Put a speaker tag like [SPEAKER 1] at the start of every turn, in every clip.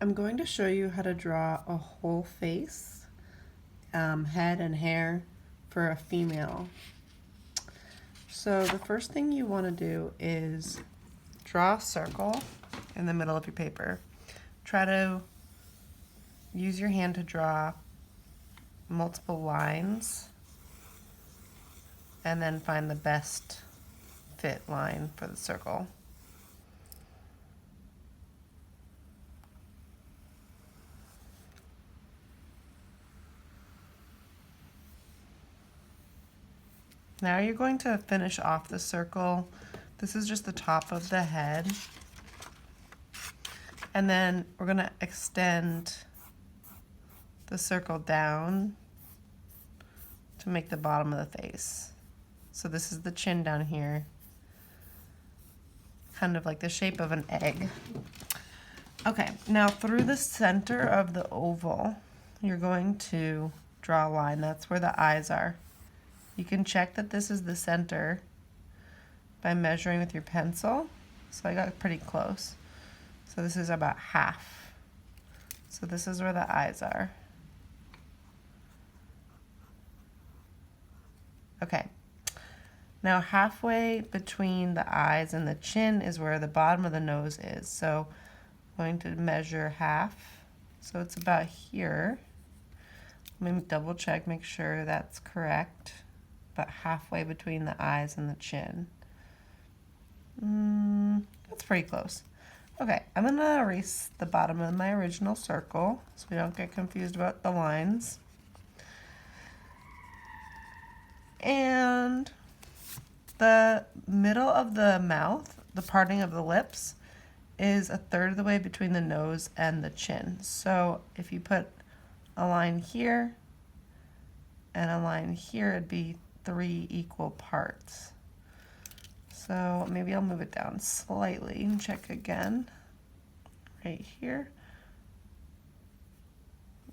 [SPEAKER 1] I'm going to show you how to draw a whole face, head and hair for a female. So the first thing you want to do is draw a circle in the middle of your paper. Try to use your hand to draw multiple lines and then find the best fit line for the circle. Now you're going to finish off the circle. This is just the top of the head. And then we're going to extend the circle down to make the bottom of the face. So this is the chin down here, kind of like the shape of an egg. Okay, now through the center of the oval, you're going to draw a line. That's where the eyes are. You can check that this is the center by measuring with your pencil. So I got pretty close. So this is about half. So this is where the eyes are. Okay. Now halfway between the eyes and the chin is where the bottom of the nose is. So I'm going to measure half. So it's about here. Let me double check, make sure that's correct. About halfway between the eyes and the chin. That's pretty close. Okay, I'm gonna erase the bottom of my original circle so we don't get confused about the lines. And the middle of the mouth, the parting of the lips, is a third of the way between the nose and the chin. So if you put a line here and a line here, it'd be 3 equal parts. So maybe I'll move it down slightly and check again. Right here.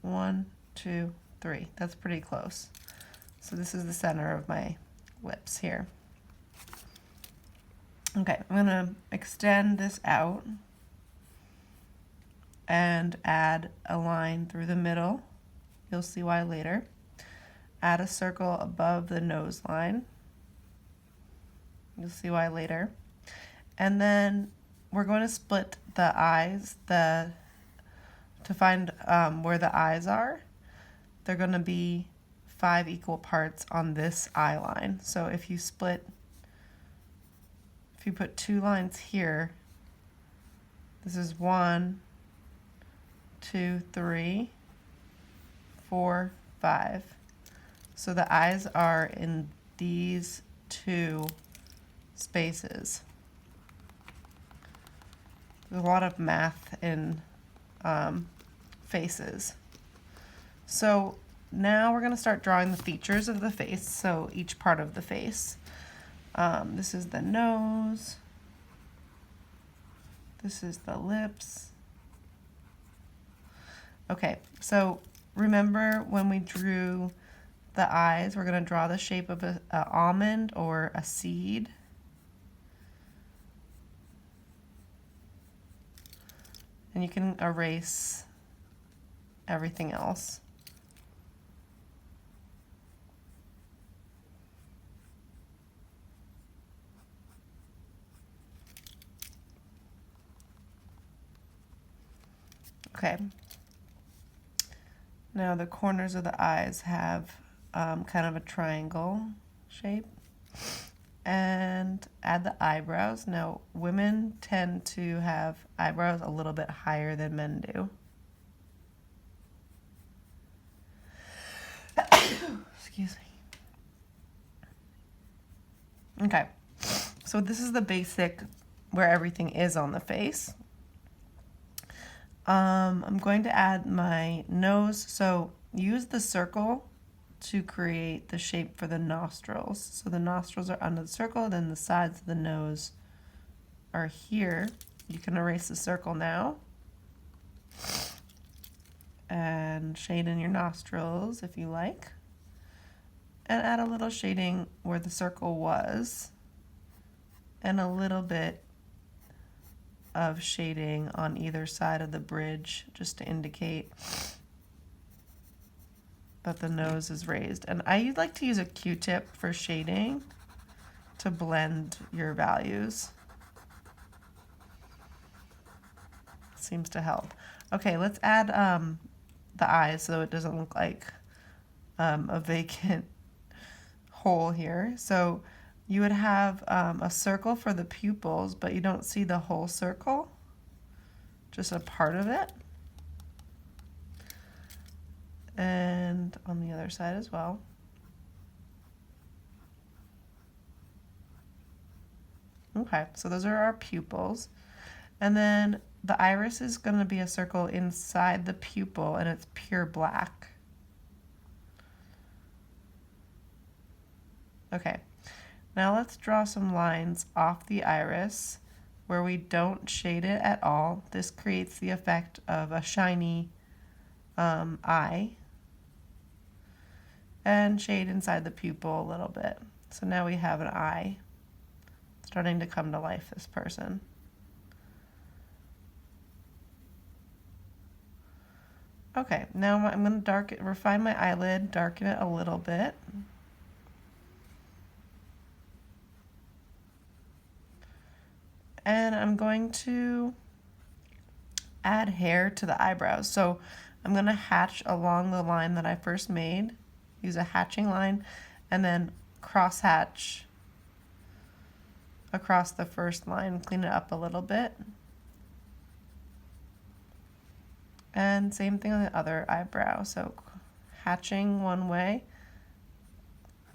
[SPEAKER 1] 1, 2, 3. That's pretty close. So this is the center of my lips here. Okay, I'm gonna extend this out and add a line through the middle. You'll see why later. Add a circle above the nose line. You'll see why later. And then we're going to split the eyes to find where the eyes are. They're going to be 5 equal parts on this eye line. So if you put 2 lines here, this is 1, 2, 3, 4, 5. So the eyes are in these 2 spaces. There's a lot of math in faces. So now we're going to start drawing the features of the face, so each part of the face. This is the nose. This is the lips. Okay, so remember when we drew the eyes, we're going to draw the shape of an almond or a seed. And you can erase everything else. Okay. Now the corners of the eyes have kind of a triangle shape. And add the eyebrows. Now, women tend to have eyebrows a little bit higher than men do. Excuse me. Okay, so this is the basic where everything is on the face. I'm going to add my nose, so use the circle to create the shape for the nostrils. So the nostrils are under the circle, then the sides of the nose are here. You can erase the circle now and shade in your nostrils if you like, and add a little shading where the circle was and a little bit of shading on either side of the bridge just to indicate that the nose is raised. And I like to use a Q-tip for shading to blend your values. Seems to help. Okay, let's add the eyes so it doesn't look like a vacant hole here. So you would have a circle for the pupils, but you don't see the whole circle, just a part of it. And on the other side as well. Okay, so those are our pupils. And then the iris is going to be a circle inside the pupil, and it's pure black. Okay, now let's draw some lines off the iris where we don't shade it at all. This creates the effect of a shiny eye. And shade inside the pupil a little bit. So now we have an eye starting to come to life, this person. Okay, now I'm going to refine my eyelid, darken it a little bit. And I'm going to add hair to the eyebrows. So I'm going to hatch along the line that I first made. Use a hatching line and then cross hatch across the first line, clean it up a little bit. And same thing on the other eyebrow. So hatching one way,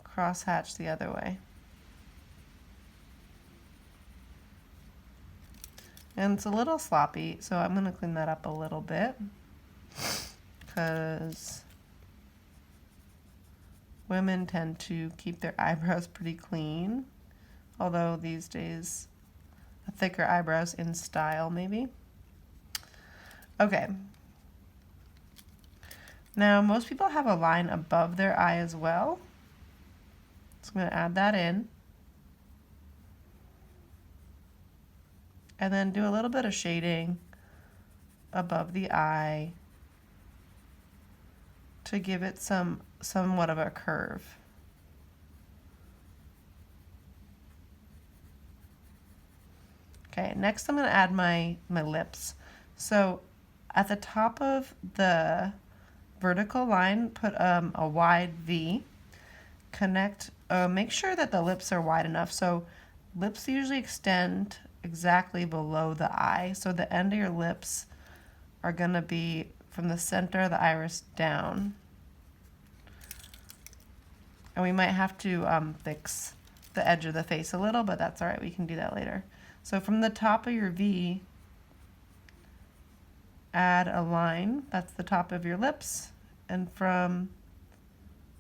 [SPEAKER 1] cross hatch the other way. And it's a little sloppy, so I'm going to clean that up a little bit because women tend to keep their eyebrows pretty clean, although these days a thicker eyebrows in style maybe. Okay. Now most people have a line above their eye as well, so I'm going to add that in. And then do a little bit of shading above the eye to give it somewhat of a curve. Okay, next I'm going to add my lips. So at the top of the vertical line, put a wide V. Connect, make sure that the lips are wide enough. So lips usually extend exactly below the eye. So the end of your lips are going to be from the center of the iris down. And we might have to fix the edge of the face a little, but that's all right. We can do that later. So from the top of your V, add a line. That's the top of your lips. And from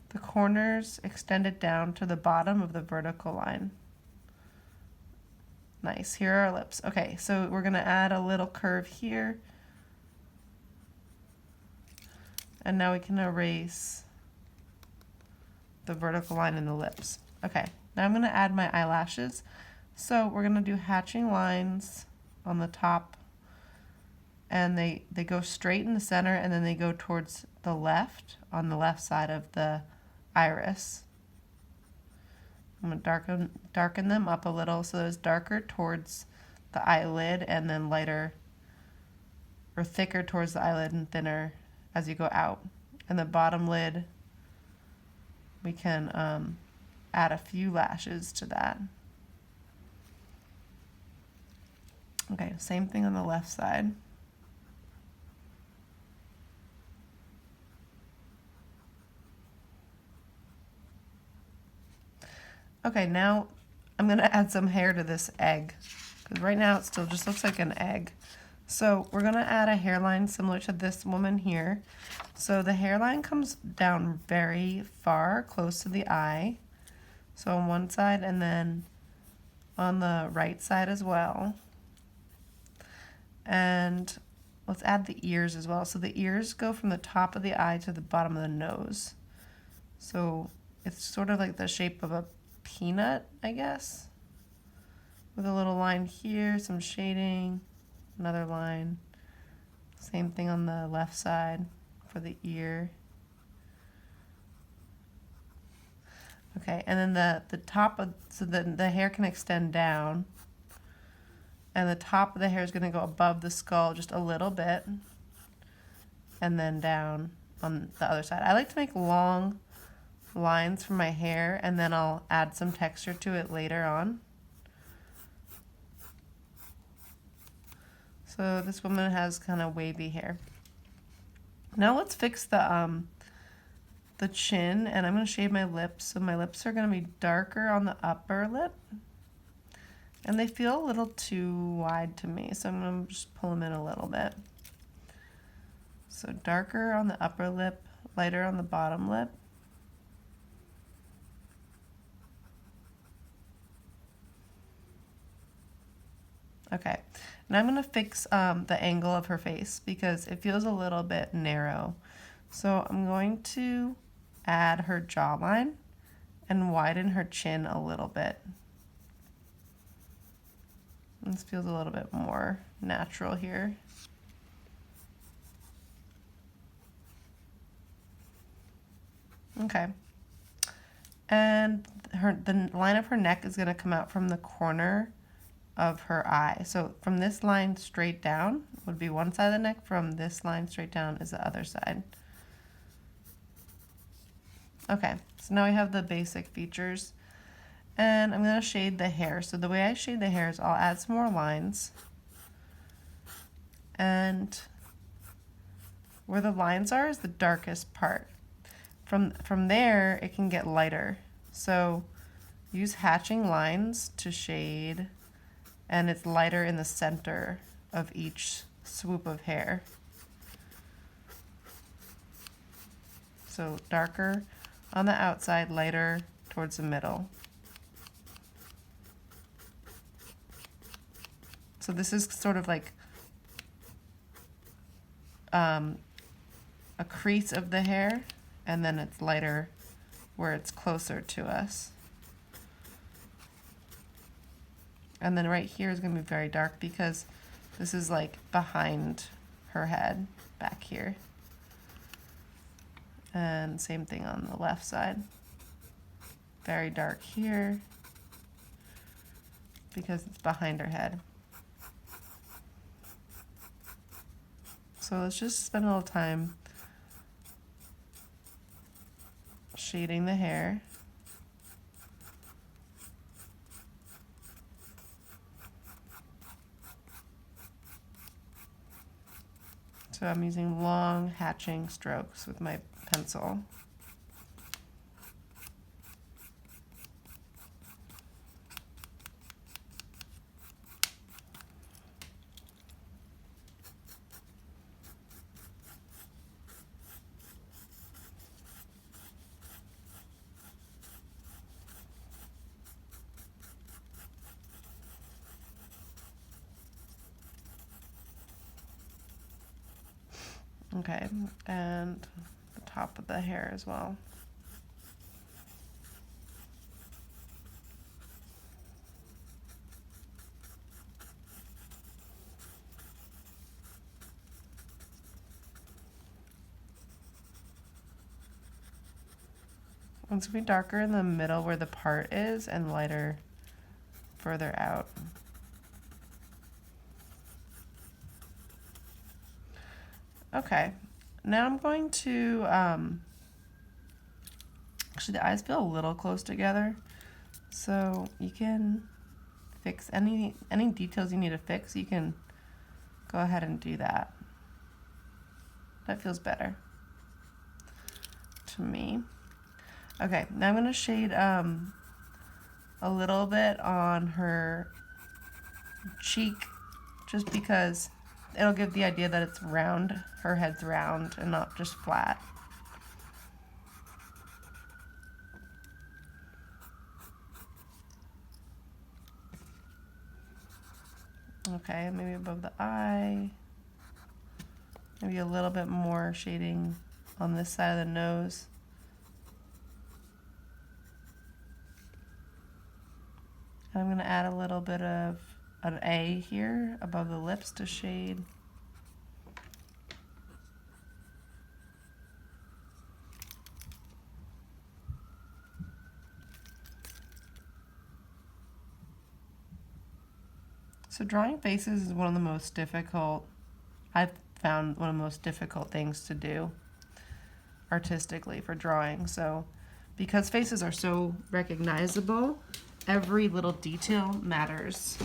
[SPEAKER 1] the corners, extend it down to the bottom of the vertical line. Nice. Here are our lips. Okay, so we're going to add a little curve here. And now we can erase the vertical line in the lips. Okay, now I'm going to add my eyelashes. So we're going to do hatching lines on the top, and they go straight in the center, and then they go towards the left on the left side of the iris. I'm going to darken them up a little so it's darker towards the eyelid and then lighter or thicker towards the eyelid and thinner as you go out. And the bottom lid, we can add a few lashes to that. Okay, same thing on the left side. Okay, now I'm going to add some hair to this egg, because right now it still just looks like an egg. So we're going to add a hairline similar to this woman here. So the hairline comes down very far, close to the eye. So on one side and then on the right side as well. And let's add the ears as well. So the ears go from the top of the eye to the bottom of the nose. So it's sort of like the shape of a peanut, I guess, with a little line here, some shading. another line. Same thing on the left side for the ear. Okay, and then the top of, so the hair can extend down, and the top of the hair is going to go above the skull just a little bit, and then down on the other side. I like to make long lines for my hair, and then I'll add some texture to it later on. So this woman has kind of wavy hair. Now let's fix the chin, and I'm going to shade my lips. So my lips are going to be darker on the upper lip, and they feel a little too wide to me, so I'm going to just pull them in a little bit. So darker on the upper lip, lighter on the bottom lip. Okay, now I'm going to fix the angle of her face because it feels a little bit narrow. So I'm going to add her jawline and widen her chin a little bit. This feels a little bit more natural here. Okay. And the line of her neck is going to come out from the corner of her eye. So from this line straight down would be one side of the neck, from this line straight down is the other side. Okay, so now we have the basic features, and I'm going to shade the hair. So the way I shade the hair is I'll add some more lines, and where the lines are is the darkest part. From there, it can get lighter. So use hatching lines to shade, and it's lighter in the center of each swoop of hair. So darker on the outside, lighter towards the middle. So this is sort of like a crease of the hair, and then it's lighter where it's closer to us. And then right here is going to be very dark because this is like behind her head back here. And same thing on the left side. Very dark here because it's behind her head. So let's just spend a little time shading the hair. So I'm using long hatching strokes with my pencil. Okay, and the top of the hair as well. It's going to be darker in the middle where the part is and lighter further out. Okay, now I'm going to, actually the eyes feel a little close together, so you can fix any details you need to fix, you can go ahead and do that. That feels better to me. Okay, now I'm going to shade a little bit on her cheek, just because it'll give the idea that it's round, her head's round and not just flat. Okay, maybe above the eye. Maybe a little bit more shading on this side of the nose. I'm going to add a little bit of an A here above the lips to shade. So drawing faces is one of the most difficult, I've found one of the most difficult things to do artistically for drawing. So because faces are so recognizable, every little detail matters.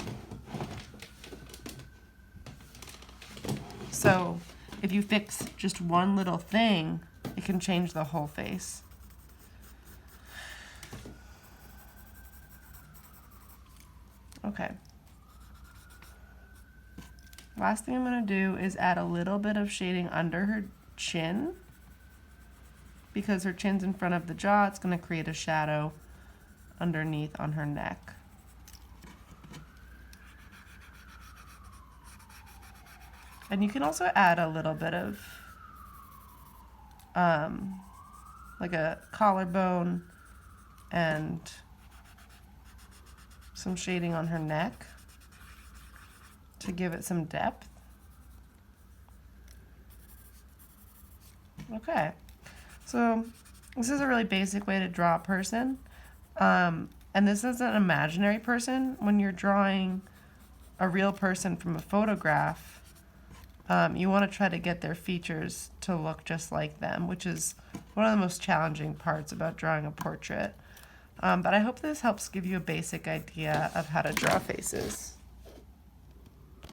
[SPEAKER 1] So if you fix just one little thing, it can change the whole face. Okay. Last thing I'm going to do is add a little bit of shading under her chin. Because her chin's in front of the jaw, it's going to create a shadow underneath on her neck. And you can also add a little bit of like a collarbone and some shading on her neck to give it some depth. Okay, so this is a really basic way to draw a person. And this is an imaginary person. When you're drawing a real person from a photograph, you want to try to get their features to look just like them, which is one of the most challenging parts about drawing a portrait. But I hope this helps give you a basic idea of how to draw faces.